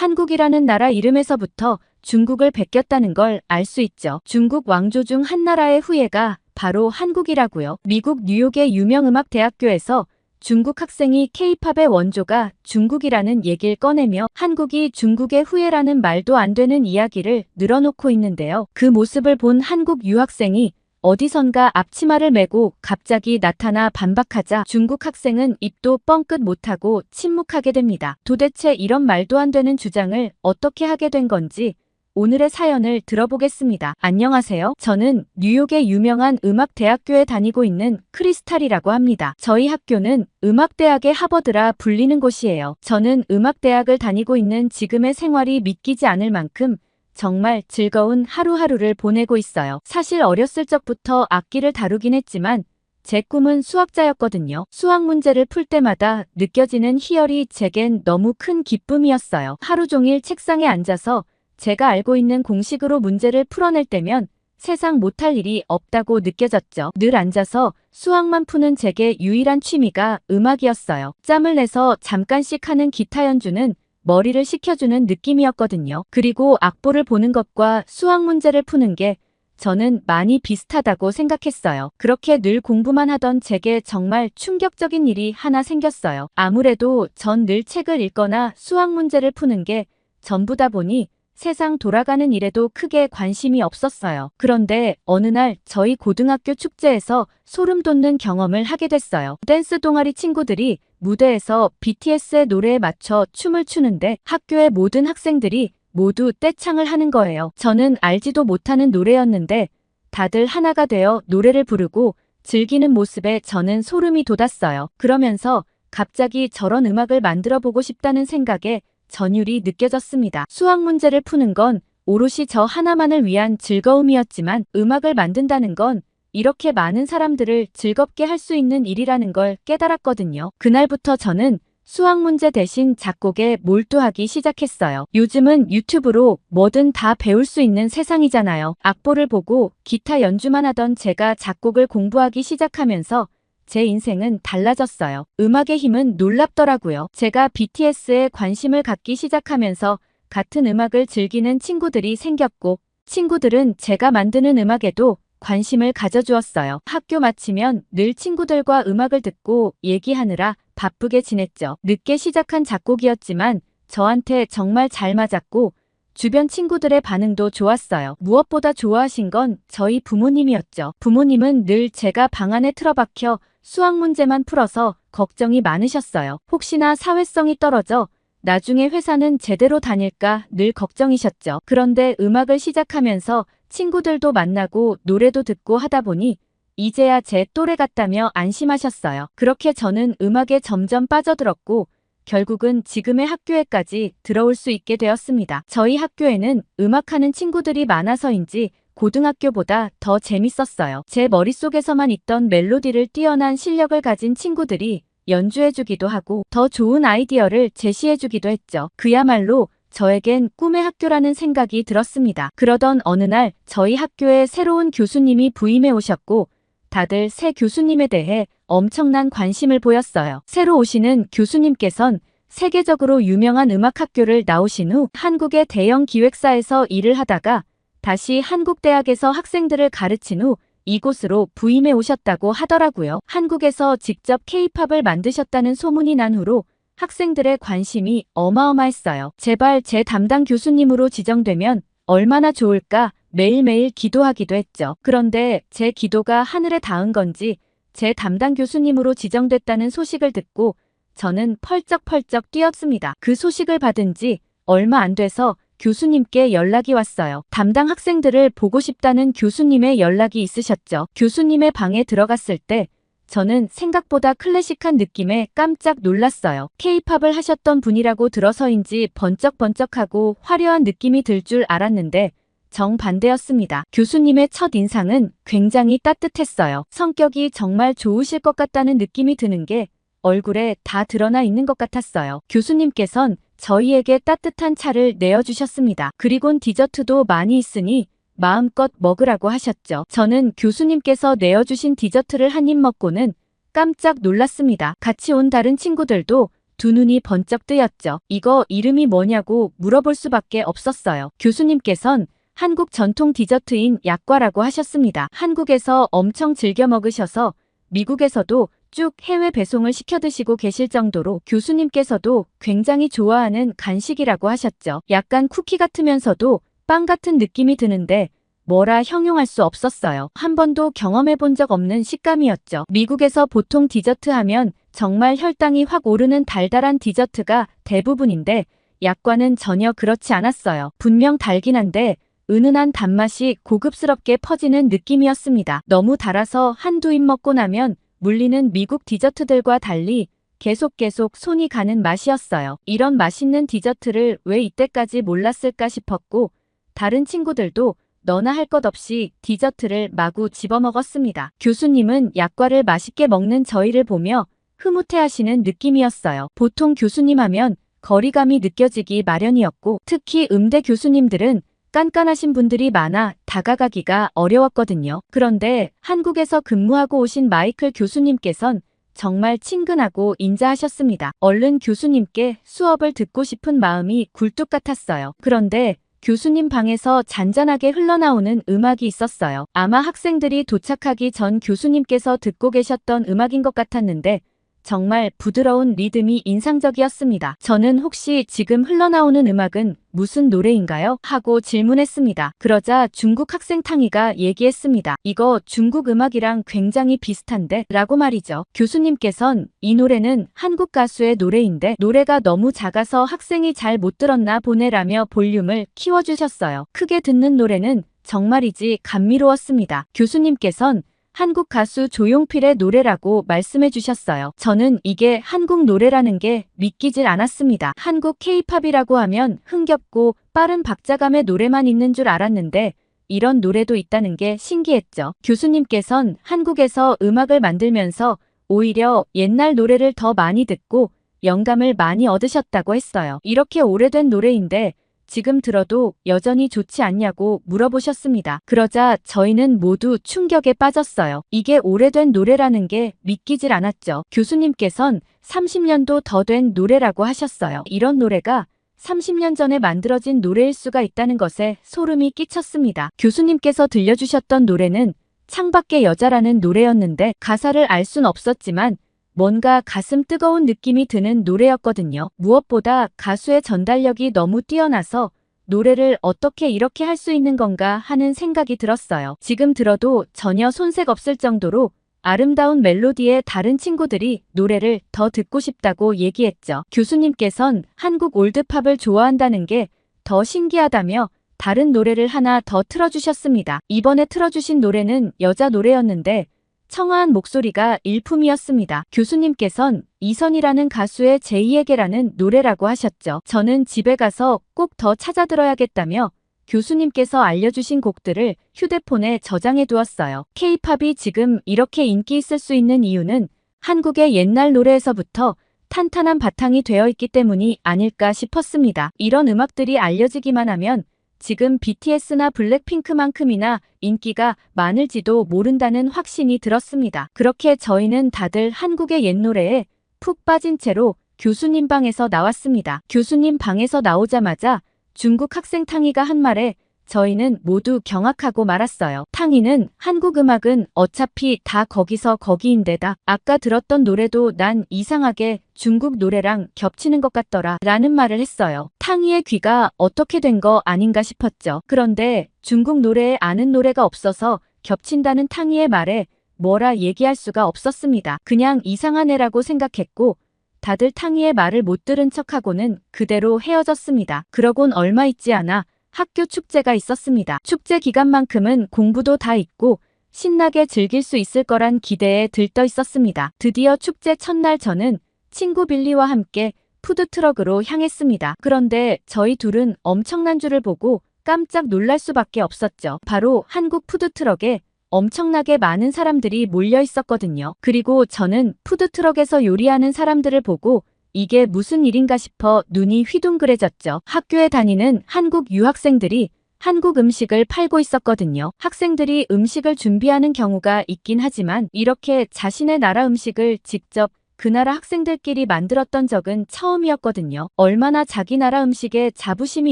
한국이라는 나라 이름에서부터 중국을 베꼈다는 걸 알 수 있죠. 중국 왕조 중 한 나라의 후예가 바로 한국이라고요. 미국 뉴욕의 유명 음악대학교에서 중국 학생이 K-팝의 원조가 중국이라는 얘기를 꺼내며 한국이 중국의 후예라는 말도 안 되는 이야기를 늘어놓고 있는데요. 그 모습을 본 한국 유학생이 어디선가 앞치마를 메고 갑자기 나타나 반박하자 중국 학생은 입도 뻥끗 못하고 침묵하게 됩니다. 도대체 이런 말도 안 되는 주장을 어떻게 하게 된 건지 오늘의 사연을 들어보겠습니다. 안녕하세요. 저는 뉴욕의 유명한 음악대학교에 다니고 있는 크리스탈이라고 합니다. 저희 학교는 음악대학의 하버드라 불리는 곳이에요. 저는 음악대학을 다니고 있는 지금의 생활이 믿기지 않을 만큼 정말 즐거운 하루하루를 보내고 있어요. 사실 어렸을 적부터 악기를 다루긴 했지만 제 꿈은 수학자였거든요. 수학 문제를 풀 때마다 느껴지는 희열이 제겐 너무 큰 기쁨이었어요. 하루 종일 책상에 앉아서 제가 알고 있는 공식으로 문제를 풀어낼 때면 세상 못할 일이 없다고 느껴졌죠. 늘 앉아서 수학만 푸는 제게 유일한 취미가 음악이었어요. 짬을 내서 잠깐씩 하는 기타 연주는 머리를 식혀주는 느낌이었거든요. 그리고 악보를 보는 것과 수학 문제를 푸는 게 저는 많이 비슷하다고 생각했어요. 그렇게 늘 공부만 하던 제게 정말 충격적인 일이 하나 생겼어요. 아무래도 전 늘 책을 읽거나 수학 문제를 푸는 게 전부다 보니 세상 돌아가는 일에도 크게 관심이 없었어요. 그런데 어느 날 저희 고등학교 축제에서 소름 돋는 경험을 하게 됐어요. 댄스 동아리 친구들이 무대에서 BTS의 노래에 맞춰 춤을 추는데 학교의 모든 학생들이 모두 떼창을 하는 거예요. 저는 알지도 못하는 노래였는데 다들 하나가 되어 노래를 부르고 즐기는 모습에 저는 소름이 돋았어요. 그러면서 갑자기 저런 음악을 만들어 보고 싶다는 생각에 전율이 느껴졌습니다. 수학 문제를 푸는 건 오롯이 저 하나만을 위한 즐거움이었지만 음악을 만든다는 건 이렇게 많은 사람들을 즐겁게 할 수 있는 일이라는 걸 깨달았거든요. 그날부터 저는 수학 문제 대신 작곡에 몰두하기 시작했어요. 요즘은 유튜브로 뭐든 다 배울 수 있는 세상이잖아요. 악보를 보고 기타 연주만 하던 제가 작곡을 공부하기 시작하면서 제 인생은 달라졌어요. 음악의 힘은 놀랍더라고요. 제가 BTS에 관심을 갖기 시작하면서 같은 음악을 즐기는 친구들이 생겼고 친구들은 제가 만드는 음악에도 관심을 가져주었어요. 학교 마치면 늘 친구들과 음악을 듣고 얘기하느라 바쁘게 지냈죠. 늦게 시작한 작곡이었지만 저한테 정말 잘 맞았고 주변 친구들의 반응도 좋았어요. 무엇보다 좋아하신 건 저희 부모님이었죠. 부모님은 늘 제가 방 안에 틀어박혀 수학 문제만 풀어서 걱정이 많으셨어요. 혹시나 사회성이 떨어져 나중에 회사는 제대로 다닐까 늘 걱정이셨죠. 그런데 음악을 시작하면서 친구들도 만나고 노래도 듣고 하다 보니 이제야 제 또래 같다며 안심하셨어요. 그렇게 저는 음악에 점점 빠져들었고 결국은 지금의 학교에까지 들어올 수 있게 되었습니다. 저희 학교에는 음악하는 친구들이 많아서인지 고등학교보다 더 재밌었어요. 제 머릿속에서만 있던 멜로디를 뛰어난 실력을 가진 친구들이 연주해주기도 하고 더 좋은 아이디어를 제시해주기도 했죠. 그야말로 저에겐 꿈의 학교라는 생각이 들었습니다. 그러던 어느 날 저희 학교에 새로운 교수님이 부임해 오셨고 다들 새 교수님에 대해 엄청난 관심을 보였어요. 새로 오시는 교수님께선 세계적으로 유명한 음악학교를 나오신 후 한국의 대형 기획사에서 일을 하다가 다시 한국대학에서 학생들을 가르친 후 이곳으로 부임해 오셨다고 하더라고요. 한국에서 직접 K-팝을 만드셨다는 소문이 난 후로 학생들의 관심이 어마어마했어요. 제발 제 담당 교수님으로 지정되면 얼마나 좋을까 매일매일 기도하기도 했죠. 그런데 제 기도가 하늘에 닿은 건지 제 담당 교수님으로 지정됐다는 소식을 듣고 저는 펄쩍펄쩍 뛰었습니다. 그 소식을 받은 지 얼마 안 돼서 교수님께 연락이 왔어요. 담당 학생들을 보고 싶다는 교수님의 연락이 있으셨죠. 교수님의 방에 들어갔을 때 저는 생각보다 클래식한 느낌에 깜짝 놀랐어요. K-팝을 하셨던 분이라고 들어서인지 번쩍번쩍하고 화려한 느낌이 들 줄 알았는데 정반대였습니다. 교수님의 첫 인상은 굉장히 따뜻했어요. 성격이 정말 좋으실 것 같다는 느낌이 드는 게 얼굴에 다 드러나 있는 것 같았어요. 교수님께선 저희에게 따뜻한 차를 내어주셨습니다. 그리곤 디저트도 많이 있으니 마음껏 먹으라고 하셨죠. 저는 교수님께서 내어주신 디저트를 한 입 먹고는 깜짝 놀랐습니다. 같이 온 다른 친구들도 두 눈이 번쩍 뜨였죠. 이거 이름이 뭐냐고 물어볼 수밖에 없었어요. 교수님께선 한국 전통 디저트인 약과라고 하셨습니다. 한국에서 엄청 즐겨 먹으셔서 미국에서도 쭉 해외 배송을 시켜 드시고 계실 정도로 교수님께서도 굉장히 좋아하는 간식이라고 하셨죠. 약간 쿠키 같으면서도 빵 같은 느낌이 드는데 뭐라 형용할 수 없었어요. 한 번도 경험해 본 적 없는 식감이었죠. 미국에서 보통 디저트 하면 정말 혈당이 확 오르는 달달한 디저트가 대부분인데 약과는 전혀 그렇지 않았어요. 분명 달긴 한데 은은한 단맛이 고급스럽게 퍼지는 느낌이었습니다. 너무 달아서 한두 입 먹고 나면 물리는 미국 디저트들과 달리 계속 손이 가는 맛이었어요. 이런 맛있는 디저트를 왜 이때까지 몰랐을까 싶었고 다른 친구들도 너나 할 것 없이 디저트를 마구 집어먹었습니다. 교수님은 약과를 맛있게 먹는 저희를 보며 흐뭇해하시는 느낌이었어요. 보통 교수님 하면 거리감이 느껴지기 마련이었고 특히 음대 교수님들은 깐깐하신 분들이 많아 다가가기가 어려웠거든요. 그런데 한국에서 근무하고 오신 마이클 교수님께선 정말 친근하고 인자하셨습니다. 얼른 교수님께 수업을 듣고 싶은 마음이 굴뚝 같았어요. 그런데 교수님 방에서 잔잔하게 흘러나오는 음악이 있었어요. 아마 학생들이 도착하기 전 교수님께서 듣고 계셨던 음악인 것 같았는데 정말 부드러운 리듬이 인상적이었습니다. 저는 혹시 지금 흘러나오는 음악은 무슨 노래인가요? 하고 질문했습니다. 그러자 중국 학생 탕이가 얘기했습니다. 이거 중국 음악이랑 굉장히 비슷한데? 라고 말이죠. 교수님께선 이 노래는 한국 가수의 노래인데 노래가 너무 작아서 학생이 잘 못 들었나 보네라며 볼륨을 키워주셨어요. 크게 듣는 노래는 정말이지 감미로웠습니다. 교수님께선 한국 가수 조용필의 노래라고 말씀해 주셨어요. 저는 이게 한국 노래라는 게 믿기질 않았습니다. 한국 K-팝이라고 하면 흥겹고 빠른 박자감의 노래만 있는 줄 알았는데 이런 노래도 있다는 게 신기했죠. 교수님께선 한국에서 음악을 만들면서 오히려 옛날 노래를 더 많이 듣고 영감을 많이 얻으셨다고 했어요. 이렇게 오래된 노래인데 지금 들어도 여전히 좋지 않냐고 물어보셨습니다. 그러자 저희는 모두 충격에 빠졌어요. 이게 오래된 노래라는 게 믿기질 않았죠. 교수님께선 30년도 더 된 노래라고 하셨어요. 이런 노래가 30년 전에 만들어진 노래일 수가 있다는 것에 소름이 끼쳤습니다. 교수님께서 들려주셨던 노래는 창밖의 여자라는 노래였는데 가사를 알 순 없었지만 뭔가 가슴 뜨거운 느낌이 드는 노래였거든요. 무엇보다 가수의 전달력이 너무 뛰어나서 노래를 어떻게 이렇게 할 수 있는 건가 하는 생각이 들었어요. 지금 들어도 전혀 손색 없을 정도로 아름다운 멜로디에 다른 친구들이 노래를 더 듣고 싶다고 얘기했죠. 교수님께선 한국 올드팝을 좋아한다는 게 더 신기하다며 다른 노래를 하나 더 틀어주셨습니다. 이번에 틀어주신 노래는 여자 노래였는데 청아한 목소리가 일품이었습니다. 교수님께선 이선이라는 가수의 제2에게라는 노래라고 하셨죠. 저는 집에 가서 꼭 더 찾아 들어야겠다며 교수님께서 알려주신 곡들을 휴대폰에 저장해 두었어요. K-팝이 지금 이렇게 인기 있을 수 있는 이유는 한국의 옛날 노래에서부터 탄탄한 바탕이 되어 있기 때문이 아닐까 싶었습니다. 이런 음악들이 알려지기만 하면 지금 BTS나 블랙핑크만큼이나 인기가 많을지도 모른다는 확신이 들었습니다. 그렇게 저희는 다들 한국의 옛 노래에 푹 빠진 채로 교수님 방에서 나왔습니다. 교수님 방에서 나오자마자 중국 학생 탕이가 한 말에 저희는 모두 경악하고 말았어요. 탕이는 한국 음악은 어차피 다 거기서 거기인데다 아까 들었던 노래도 난 이상하게 중국 노래랑 겹치는 것 같더라 라는 말을 했어요. 탕이의 귀가 어떻게 된 거 아닌가 싶었죠. 그런데 중국 노래에 아는 노래가 없어서 겹친다는 탕이의 말에 뭐라 얘기할 수가 없었습니다. 그냥 이상한 애라고 생각했고 다들 탕이의 말을 못 들은 척하고는 그대로 헤어졌습니다. 그러곤 얼마 있지 않아 학교 축제가 있었습니다. 축제 기간만큼은 공부도 다 있고 신나게 즐길 수 있을 거란 기대에 들떠 있었습니다. 드디어 축제 첫날 저는 친구 빌리와 함께 푸드트럭으로 향했습니다. 그런데 저희 둘은 엄청난 줄을 보고 깜짝 놀랄 수밖에 없었죠. 바로 한국 푸드트럭에 엄청나게 많은 사람들이 몰려 있었거든요. 그리고 저는 푸드트럭에서 요리하는 사람들을 보고 이게 무슨 일인가 싶어 눈이 휘둥그레졌죠. 학교에 다니는 한국 유학생들이 한국 음식을 팔고 있었거든요. 학생들이 음식을 준비하는 경우가 있긴 하지만 이렇게 자신의 나라 음식을 직접 그 나라 학생들끼리 만들었던 적은 처음이었거든요. 얼마나 자기 나라 음식에 자부심이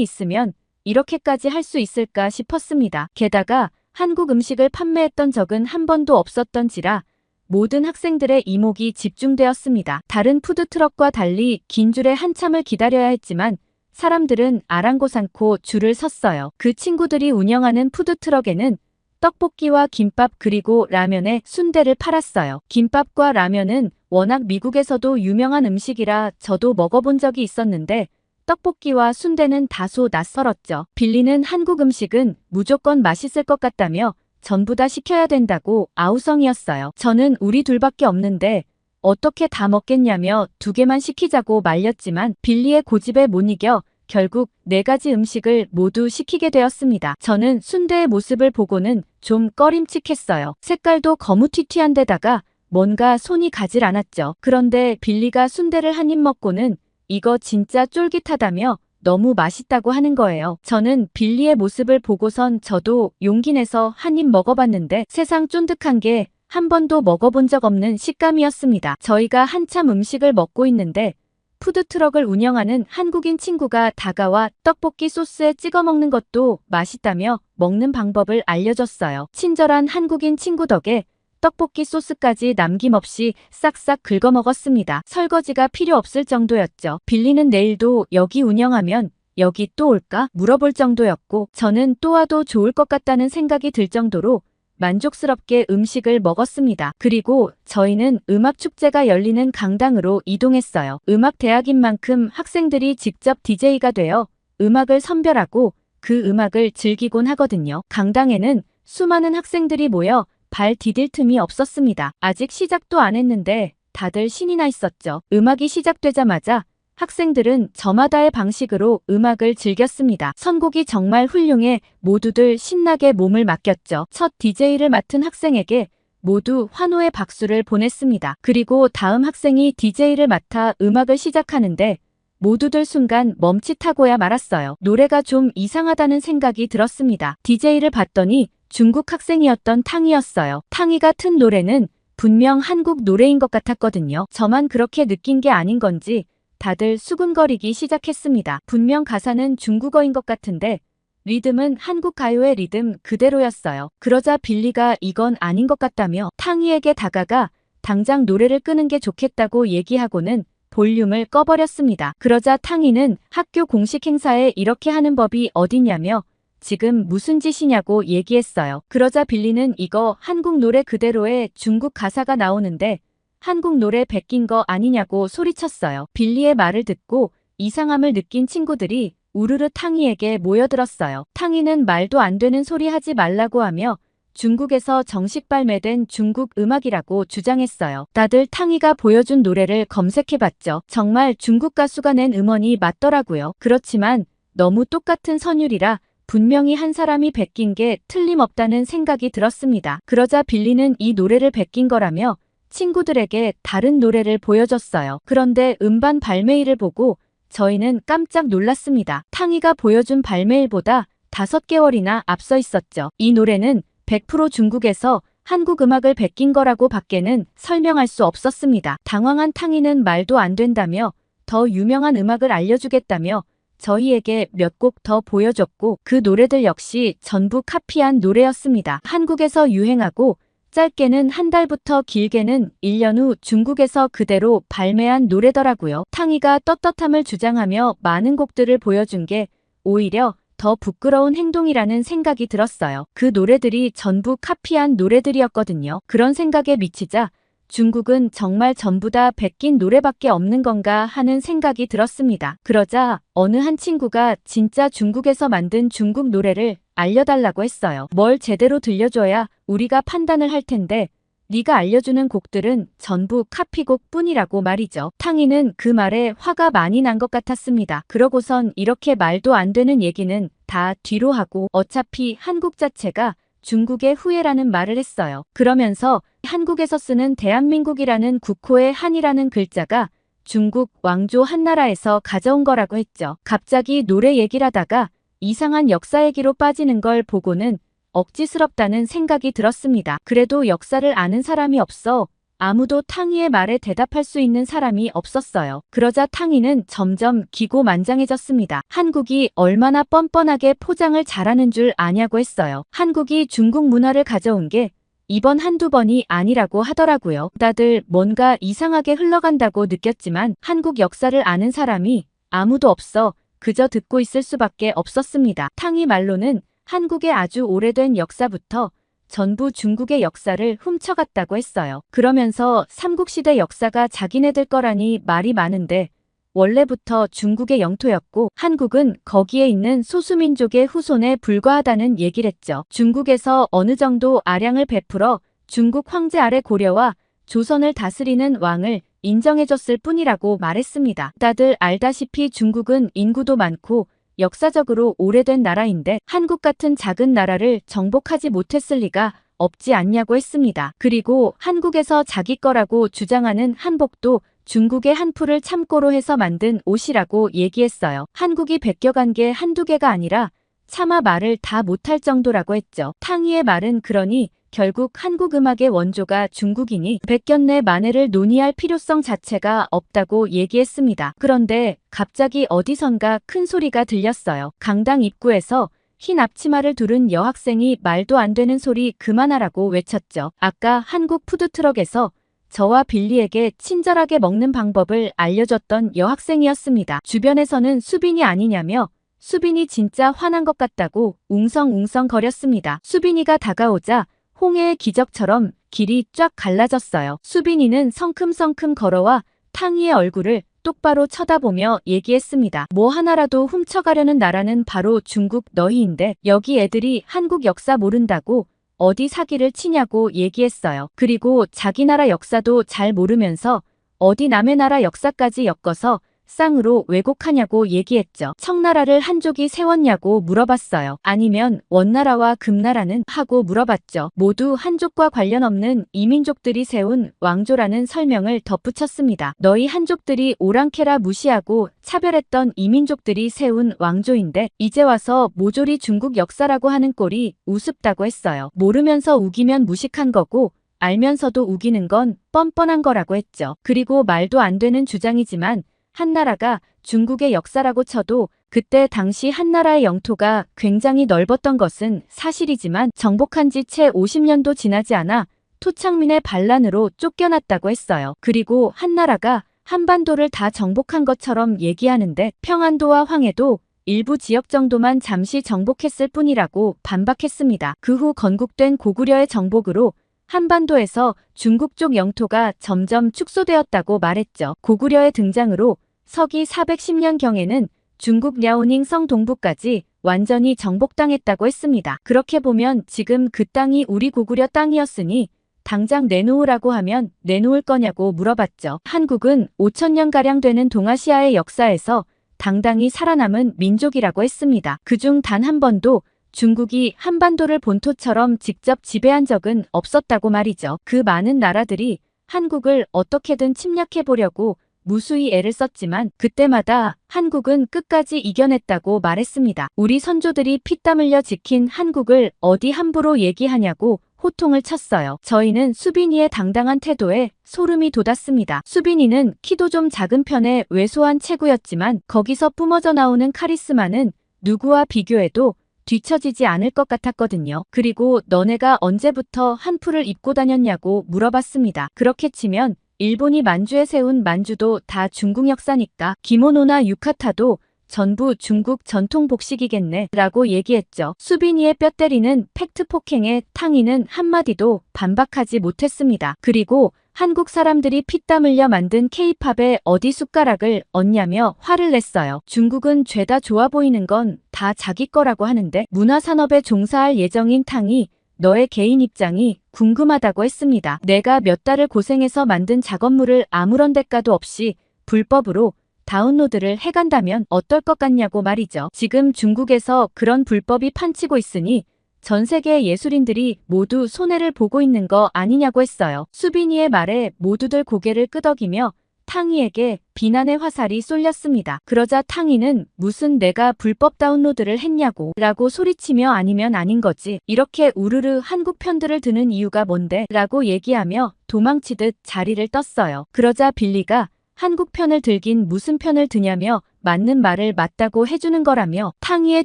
있으면 이렇게까지 할 수 있을까 싶었습니다. 게다가 한국 음식을 판매했던 적은 한 번도 없었던지라 모든 학생들의 이목이 집중되었습니다. 다른 푸드트럭과 달리 긴 줄에 한참을 기다려야 했지만 사람들은 아랑곳않고 줄을 섰어요. 그 친구들이 운영하는 푸드트럭에는 떡볶이와 김밥 그리고 라면에 순대를 팔았어요. 김밥과 라면은 워낙 미국에서도 유명한 음식이라 저도 먹어본 적이 있었는데 떡볶이와 순대는 다소 낯설었죠. 빌리는 한국 음식은 무조건 맛있을 것 같다며 전부 다 시켜야 된다고 아우성이었어요. 저는 우리 둘밖에 없는데 어떻게 다 먹겠냐며 2개만 시키자고 말렸지만 빌리의 고집에 못 이겨 결국 4가지 음식을 모두 시키게 되었습니다. 저는 순대의 모습을 보고는 좀 꺼림칙했어요. 색깔도 거무튀튀한 데다가 뭔가 손이 가질 않았죠. 그런데 빌리가 순대를 한 입 먹고는 이거 진짜 쫄깃하다며 너무 맛있다고 하는 거예요. 저는 빌리의 모습을 보고선 저도 용기 내서 한 입 먹어봤는데 세상 쫀득한 게 한 번도 먹어본 적 없는 식감이었습니다. 저희가 한참 음식을 먹고 있는데 푸드트럭을 운영하는 한국인 친구가 다가와 떡볶이 소스에 찍어 먹는 것도 맛있다며 먹는 방법을 알려줬어요. 친절한 한국인 친구 덕에 떡볶이 소스까지 남김없이 싹싹 긁어 먹었습니다. 설거지가 필요 없을 정도였죠. 빌리는 내일도 여기 운영하면 여기 또 올까? 물어볼 정도였고 저는 또 와도 좋을 것 같다는 생각이 들 정도로 만족스럽게 음식을 먹었습니다. 그리고 저희는 음악축제가 열리는 강당으로 이동했어요. 음악대학인 만큼 학생들이 직접 DJ가 되어 음악을 선별하고 그 음악을 즐기곤 하거든요. 강당에는 수많은 학생들이 모여 발 디딜 틈이 없었습니다. 아직 시작도 안 했는데 다들 신이 나 있었죠. 음악이 시작되자마자 학생들은 저마다의 방식으로 음악을 즐겼습니다. 선곡이 정말 훌륭해 모두들 신나게 몸을 맡겼죠. 첫 DJ를 맡은 학생에게 모두 환호의 박수를 보냈습니다. 그리고 다음 학생이 DJ를 맡아 음악을 시작하는데 모두들 순간 멈칫하고야 말았어요. 노래가 좀 이상하다는 생각이 들었습니다. DJ를 봤더니 중국 학생이었던 탕이었어요. 탕이가 튼 노래는 분명 한국 노래인 것 같았거든요. 저만 그렇게 느낀 게 아닌 건지 다들 수근거리기 시작했습니다. 분명 가사는 중국어인 것 같은데 리듬은 한국 가요의 리듬 그대로였어요. 그러자 빌리가 이건 아닌 것 같다며 탕이에게 다가가 당장 노래를 끄는 게 좋겠다고 얘기하고는 볼륨을 꺼버렸습니다. 그러자 탕이는 학교 공식 행사에 이렇게 하는 법이 어디냐며 지금 무슨 짓이냐고 얘기했어요. 그러자 빌리는 이거 한국 노래 그대로의 중국 가사가 나오는데 한국 노래 베낀 거 아니냐고 소리쳤어요. 빌리의 말을 듣고 이상함을 느낀 친구들이 우르르 탕이에게 모여들었어요. 탕이는 말도 안 되는 소리 하지 말라고 하며 중국에서 정식 발매된 중국 음악이라고 주장했어요. 다들 탕이가 보여준 노래를 검색해봤죠. 정말 중국 가수가 낸 음원이 맞더라고요. 그렇지만 너무 똑같은 선율이라 분명히 한 사람이 베낀 게 틀림없다는 생각이 들었습니다. 그러자 빌리는 이 노래를 베낀 거라며 친구들에게 다른 노래를 보여줬어요. 그런데 음반 발매일을 보고 저희는 깜짝 놀랐습니다. 탕이가 보여준 발매일보다 5개월이나 앞서 있었죠. 이 노래는 100% 중국에서 한국 음악을 베낀 거라고 밖에는 설명할 수 없었습니다. 당황한 탕이는 말도 안 된다며 더 유명한 음악을 알려주겠다며 저희에게 몇 곡 더 보여줬고 그 노래들 역시 전부 카피한 노래였습니다. 한국에서 유행하고 짧게는 한 달부터 길게는 1년 후 중국에서 그대로 발매한 노래더라고요. 탕이가 떳떳함을 주장하며 많은 곡들을 보여준 게 오히려 더 부끄러운 행동이라는 생각이 들었어요. 그 노래들이 전부 카피한 노래들이었거든요. 그런 생각에 미치자 중국은 정말 전부 다 베낀 노래밖에 없는 건가 하는 생각이 들었습니다. 그러자 어느 한 친구가 진짜 중국에서 만든 중국 노래를 알려달라고 했어요. 뭘 제대로 들려줘야 우리가 판단을 할 텐데 네가 알려주는 곡들은 전부 카피곡 뿐이라고 말이죠. 탕이는 그 말에 화가 많이 난 것 같았습니다. 그러고선 이렇게 말도 안 되는 얘기는 다 뒤로 하고 어차피 한국 자체가 중국의 후예라는 말을 했어요. 그러면서 한국에서 쓰는 대한민국이라는 국호의 한이라는 글자가 중국 왕조 한나라에서 가져온 거라고 했죠. 갑자기 노래 얘기를 하다가 이상한 역사 얘기로 빠지는 걸 보고는 억지스럽다는 생각이 들었습니다. 그래도 역사를 아는 사람이 없어 아무도 탕이의 말에 대답할 수 있는 사람이 없었어요. 그러자 탕이는 점점 기고만장해졌습니다. 한국이 얼마나 뻔뻔하게 포장을 잘하는 줄 아냐고 했어요. 한국이 중국 문화를 가져온 게 이번 한두 번이 아니라고 하더라고요. 다들 뭔가 이상하게 흘러간다고 느꼈지만 한국 역사를 아는 사람이 아무도 없어 그저 듣고 있을 수밖에 없었습니다. 탕이 말로는 한국의 아주 오래된 역사부터 전부 중국의 역사를 훔쳐갔다고 했어요. 그러면서 삼국시대 역사가 자기네들 거라니 말이 많은데 원래부터 중국의 영토였고 한국은 거기에 있는 소수민족의 후손에 불과하다는 얘기를 했죠. 중국에서 어느 정도 아량을 베풀어 중국 황제 아래 고려와 조선을 다스리는 왕을 인정해줬을 뿐이라고 말했습니다. 다들 알다시피 중국은 인구도 많고 역사적으로 오래된 나라인데 한국 같은 작은 나라를 정복하지 못했을 리가 없지 않냐고 했습니다. 그리고 한국에서 자기 거라고 주장하는 한복도 중국의 한풀을 참고로 해서 만든 옷이라고 얘기했어요. 한국이 베껴간 게 한두 개가 아니라 차마 말을 다 못할 정도라고 했죠. 탕이의 말은 그러니 결국 한국 음악의 원조가 중국이니 백견내 만해를 논의할 필요성 자체가 없다고 얘기했습니다. 그런데 갑자기 어디선가 큰 소리가 들렸어요. 강당 입구에서 흰 앞치마를 두른 여학생이 말도 안 되는 소리 그만하라고 외쳤죠. 아까 한국 푸드트럭에서 저와 빌리에게 친절하게 먹는 방법을 알려줬던 여학생이었습니다. 주변에서는 수빈이 아니냐며 수빈이 진짜 화난 것 같다고 웅성웅성 거렸습니다. 수빈이가 다가오자 홍해의 기적처럼 길이 쫙 갈라졌어요. 수빈이는 성큼성큼 걸어와 탕이의 얼굴을 똑바로 쳐다보며 얘기했습니다. 뭐 하나라도 훔쳐가려는 나라는 바로 중국 너희인데 여기 애들이 한국 역사 모른다고 어디 사기를 치냐고 얘기했어요. 그리고 자기 나라 역사도 잘 모르면서 어디 남의 나라 역사까지 엮어서 쌍으로 왜곡하냐고 얘기했죠. 청나라를 한족이 세웠냐고 물어봤어요. 아니면 원나라와 금나라는 하고 물어봤죠. 모두 한족과 관련 없는 이민족들이 세운 왕조라는 설명을 덧붙였습니다. 너희 한족들이 오랑캐라 무시하고 차별했던 이민족들이 세운 왕조인데 이제 와서 모조리 중국 역사라고 하는 꼴이 우습다고 했어요. 모르면서 우기면 무식한 거고 알면서도 우기는 건 뻔뻔한 거라고 했죠. 그리고 말도 안 되는 주장이지만 한나라가 중국의 역사라고 쳐도 그때 당시 한나라의 영토가 굉장히 넓었던 것은 사실이지만 정복한 지 채 50년도 지나지 않아 토착민의 반란으로 쫓겨났다고 했어요. 그리고 한나라가 한반도를 다 정복한 것처럼 얘기하는데 평안도와 황해도 일부 지역 정도만 잠시 정복했을 뿐이라고 반박했습니다. 그 후 건국된 고구려의 정복으로 한반도에서 중국 쪽 영토가 점점 축소되었다고 말했죠. 고구려의 등장으로 서기 410년경에는 중국 랴오닝 성 동부까지 완전히 정복당했다고 했습니다. 그렇게 보면 지금 그 땅이 우리 고구려 땅이었으니 당장 내놓으라고 하면 내놓을 거냐고 물어봤죠. 한국은 5천년가량 되는 동아시아의 역사에서 당당히 살아남은 민족이라고 했습니다. 그중 단 한 번도 중국이 한반도를 본토처럼 직접 지배한 적은 없었다고 말이죠. 그 많은 나라들이 한국을 어떻게든 침략해보려고 무수히 애를 썼지만 그때마다 한국은 끝까지 이겨냈다고 말했습니다. 우리 선조들이 피땀 흘려 지킨 한국을 어디 함부로 얘기하냐고 호통을 쳤어요. 저희는 수빈이의 당당한 태도에 소름이 돋았습니다. 수빈이는 키도 좀 작은 편의 왜소한 체구였지만 거기서 뿜어져 나오는 카리스마는 누구와 비교해도 뒤처지지 않을 것 같았거든요. 그리고 너네가 언제부터 한풀을 입고 다녔냐고 물어봤습니다. 그렇게 치면 일본이 만주에 세운 만주도 다 중국 역사니까 기모노나 유카타도 전부 중국 전통 복식이겠네 라고 얘기했죠. 수빈이의 뼈 때리는 팩트 폭행에 탕이는 한마디도 반박하지 못했습니다. 그리고 한국 사람들이 피땀 흘려 만든 K-팝에 어디 숟가락을 얹냐며 화를 냈어요. 중국은 죄다 좋아 보이는 건 다 자기 거라고 하는데 문화산업에 종사할 예정인 탕이 너의 개인 입장이 궁금하다고 했습니다. 내가 몇 달을 고생해서 만든 작업물을 아무런 대가도 없이 불법으로 다운로드를 해간다면 어떨 것 같냐고 말이죠. 지금 중국에서 그런 불법이 판치고 있으니 전 세계의 예술인들이 모두 손해를 보고 있는 거 아니냐고 했어요. 수빈이의 말에 모두들 고개를 끄덕이며 탕이에게 비난의 화살이 쏠렸습니다. 그러자 탕이는 무슨 내가 불법 다운로드를 했냐고 라고 소리치며 아니면 아닌 거지. 이렇게 우르르 한국 편들을 드는 이유가 뭔데? 라고 얘기하며 도망치듯 자리를 떴어요. 그러자 빌리가 한국 편을 들긴 무슨 편을 드냐며 맞는 말을 맞다고 해주는 거라며 탕이의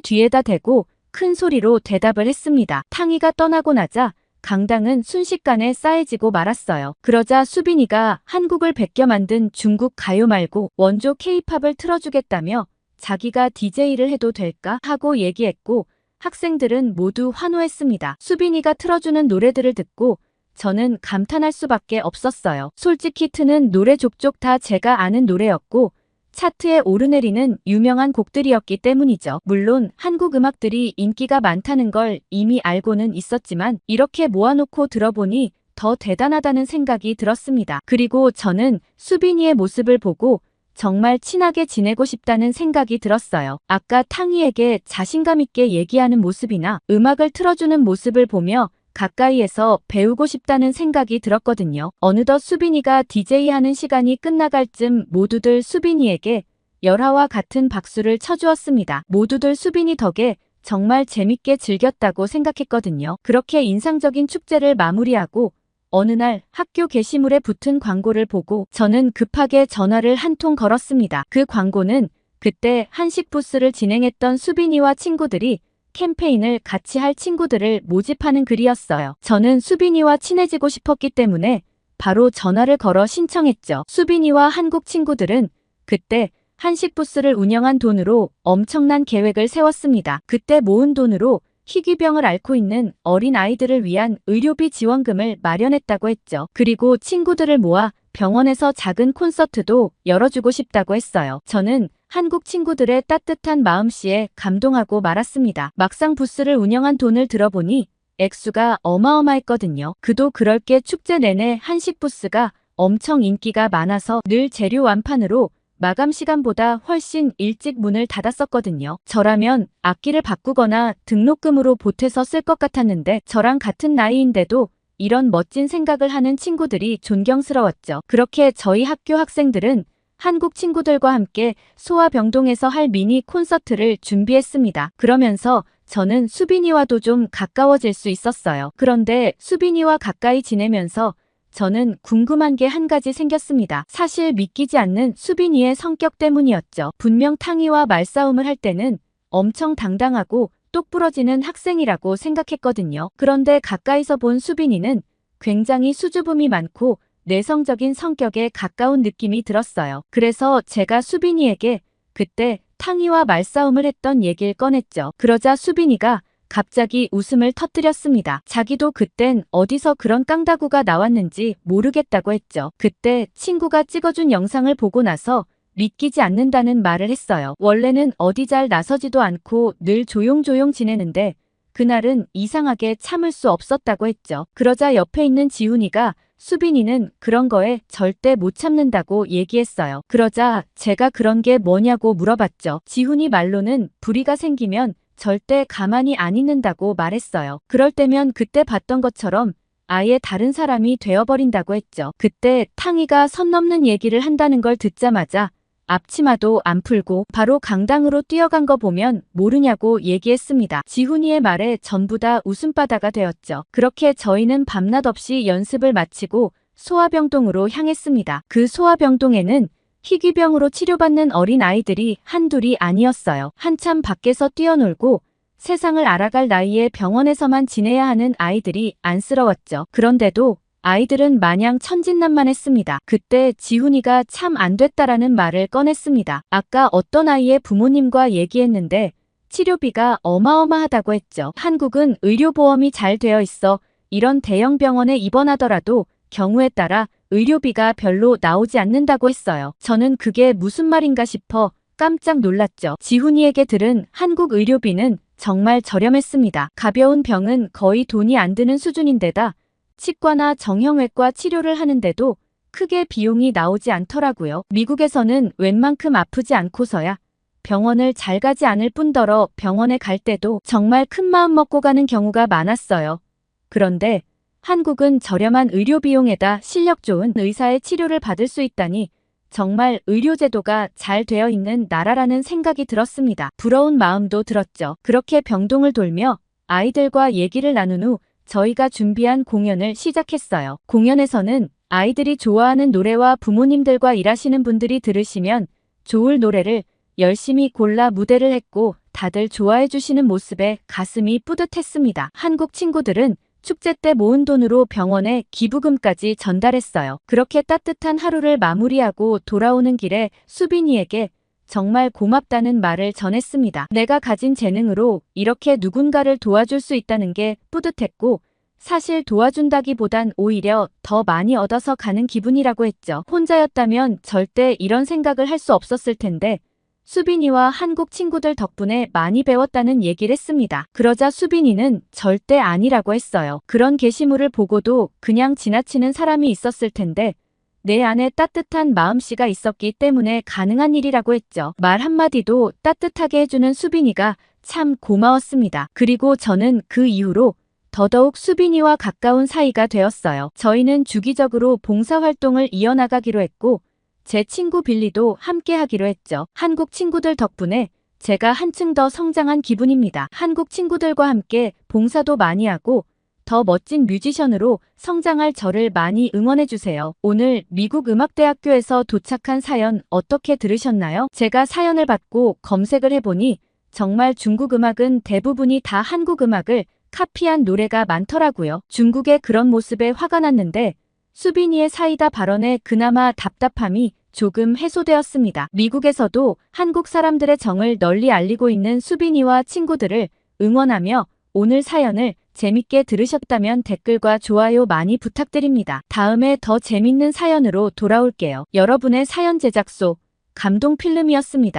뒤에다 대고 큰 소리로 대답을 했습니다. 탕이가 떠나고 나자 강당은 순식간에 싸해지고 말았어요. 그러자 수빈이가 한국을 베껴 만든 중국 가요 말고 원조 K-팝을 틀어주겠다며 자기가 DJ를 해도 될까 하고 얘기했고 학생들은 모두 환호했습니다. 수빈이가 틀어주는 노래들을 듣고 저는 감탄할 수밖에 없었어요. 솔직히 트는 노래 족족 다 제가 아는 노래였고 차트에 오르내리는 유명한 곡들이었기 때문이죠. 물론 한국 음악들이 인기가 많다는 걸 이미 알고는 있었지만 이렇게 모아놓고 들어보니 더 대단하다는 생각이 들었습니다. 그리고 저는 수빈이의 모습을 보고 정말 친하게 지내고 싶다는 생각이 들었어요. 아까 탕이에게 자신감 있게 얘기하는 모습이나 음악을 틀어주는 모습을 보며 가까이에서 배우고 싶다는 생각이 들었거든요. 어느덧 수빈이가 DJ 하는 시간이 끝나갈 쯤 모두들 수빈이에게 열화와 같은 박수를 쳐주었습니다. 모두들 수빈이 덕에 정말 재밌게 즐겼다고 생각했거든요. 그렇게 인상적인 축제를 마무리하고 어느 날 학교 게시물에 붙은 광고를 보고 저는 급하게 전화를 한 통 걸었습니다. 그 광고는 그때 한식 부스를 진행했던 수빈이와 친구들이 캠페인을 같이 할 친구들을 모집하는 글이었어요. 저는 수빈이와 친해지고 싶었기 때문에 바로 전화를 걸어 신청했죠. 수빈이와 한국 친구들은 그때 한식 부스를 운영한 돈으로 엄청난 계획을 세웠습니다. 그때 모은 돈으로 희귀병을 앓고 있는 어린 아이들을 위한 의료비 지원금을 마련했다고 했죠. 그리고 친구들을 모아 병원에서 작은 콘서트도 열어주고 싶다고 했어요. 저는 한국 친구들의 따뜻한 마음씨에 감동하고 말았습니다. 막상 부스를 운영한 돈을 들어보니 액수가 어마어마했거든요. 그도 그럴 게 축제 내내 한식 부스가 엄청 인기가 많아서 늘 재료 완판으로 마감 시간보다 훨씬 일찍 문을 닫았었거든요. 저라면 악기를 바꾸거나 등록금으로 보태서 쓸 것 같았는데 저랑 같은 나이인데도 이런 멋진 생각을 하는 친구들이 존경스러웠죠. 그렇게 저희 학교 학생들은 한국 친구들과 함께 소아병동에서 할 미니 콘서트를 준비했습니다. 그러면서 저는 수빈이와도 좀 가까워질 수 있었어요. 그런데 수빈이와 가까이 지내면서 저는 궁금한 게 한 가지 생겼습니다. 사실 믿기지 않는 수빈이의 성격 때문이었죠. 분명 탕이와 말싸움을 할 때는 엄청 당당하고 똑부러지는 학생이라고 생각했거든요. 그런데 가까이서 본 수빈이는 굉장히 수줍음이 많고 내성적인 성격에 가까운 느낌이 들었어요. 그래서 제가 수빈이에게 그때 탕이와 말싸움을 했던 얘기를 꺼냈죠. 그러자 수빈이가 갑자기 웃음을 터뜨렸습니다. 자기도 그땐 어디서 그런 깡다구가 나왔는지 모르겠다고 했죠. 그때 친구가 찍어준 영상을 보고 나서 믿기지 않는다는 말을 했어요. 원래는 어디 잘 나서지도 않고 늘 조용조용 지내는데 그날은 이상하게 참을 수 없었다고 했죠. 그러자 옆에 있는 지훈이가 수빈이는 그런 거에 절대 못 참는다고 얘기했어요. 그러자 제가 그런 게 뭐냐고 물어봤죠. 지훈이 말로는 불의가 생기면 절대 가만히 안 있는다고 말했어요. 그럴 때면 그때 봤던 것처럼 아예 다른 사람이 되어버린다고 했죠. 그때 탕이가 선 넘는 얘기를 한다는 걸 듣자마자 앞치마도 안 풀고 바로 강당으로 뛰어간 거 보면 모르냐고 얘기했습니다. 지훈이의 말에 전부 다 웃음바다가 되었죠. 그렇게 저희는 밤낮 없이 연습을 마치고 소아병동으로 향했습니다. 그 소아병동에는 희귀병으로 치료받는 어린 아이들이 한둘이 아니었어요. 한참 밖에서 뛰어놀고 세상을 알아갈 나이에 병원에서만 지내야 하는 아이들이 안쓰러웠죠. 그런데도 아이들은 마냥 천진난만했습니다. 그때 지훈이가 참 안 됐다라는 말을 꺼냈습니다. 아까 어떤 아이의 부모님과 얘기했는데 치료비가 어마어마하다고 했죠. 한국은 의료보험이 잘 되어 있어 이런 대형 병원에 입원하더라도 경우에 따라 의료비가 별로 나오지 않는다고 했어요. 저는 그게 무슨 말인가 싶어 깜짝 놀랐죠. 지훈이에게 들은 한국 의료비는 정말 저렴했습니다. 가벼운 병은 거의 돈이 안 드는 수준인데다 치과나 정형외과 치료를 하는데도 크게 비용이 나오지 않더라고요. 미국에서는 웬만큼 아프지 않고서야 병원을 잘 가지 않을 뿐더러 병원에 갈 때도 정말 큰 마음 먹고 가는 경우가 많았어요. 그런데 한국은 저렴한 의료 비용에다 실력 좋은 의사의 치료를 받을 수 있다니 정말 의료제도가 잘 되어 있는 나라라는 생각이 들었습니다. 부러운 마음도 들었죠. 그렇게 병동을 돌며 아이들과 얘기를 나눈 후 저희가 준비한 공연을 시작했어요. 공연에서는 아이들이 좋아하는 노래와 부모님들과 일하시는 분들이 들으시면 좋을 노래를 열심히 골라 무대를 했고 다들 좋아해 주시는 모습에 가슴이 뿌듯했습니다. 한국 친구들은 축제 때 모은 돈으로 병원에 기부금까지 전달했어요. 그렇게 따뜻한 하루를 마무리하고 돌아오는 길에 수빈이에게 정말 고맙다는 말을 전했습니다. 내가 가진 재능으로 이렇게 누군가를 도와줄 수 있다는 게 뿌듯했고 사실 도와준다기보단 오히려 더 많이 얻어서 가는 기분이라고 했죠. 혼자였다면 절대 이런 생각을 할 수 없었을 텐데 수빈이와 한국 친구들 덕분에 많이 배웠다는 얘기를 했습니다. 그러자 수빈이는 절대 아니라고 했어요. 그런 게시물을 보고도 그냥 지나치는 사람이 있었을 텐데 내 안에 따뜻한 마음씨가 있었기 때문에 가능한 일이라고 했죠. 말 한마디도 따뜻하게 해주는 수빈이가 참 고마웠습니다. 그리고 저는 그 이후로 더더욱 수빈이와 가까운 사이가 되었어요. 저희는 주기적으로 봉사활동을 이어나가기로 했고 제 친구 빌리도 함께 하기로 했죠. 한국 친구들 덕분에 제가 한층 더 성장한 기분입니다. 한국 친구들과 함께 봉사도 많이 하고 더 멋진 뮤지션으로 성장할 저를 많이 응원해주세요. 오늘 미국 음악대학교에서 도착한 사연 어떻게 들으셨나요? 제가 사연을 받고 검색을 해보니 정말 중국 음악은 대부분이 다 한국 음악을 카피한 노래가 많더라고요. 중국의 그런 모습에 화가 났는데 수빈이의 사이다 발언에 그나마 답답함이 조금 해소되었습니다. 미국에서도 한국 사람들의 정을 널리 알리고 있는 수빈이와 친구들을 응원하며 오늘 사연을 재밌게 들으셨다면 댓글과 좋아요 많이 부탁드립니다. 다음에 더 재밌는 사연으로 돌아올게요. 여러분의 사연 제작소 감동필름이었습니다.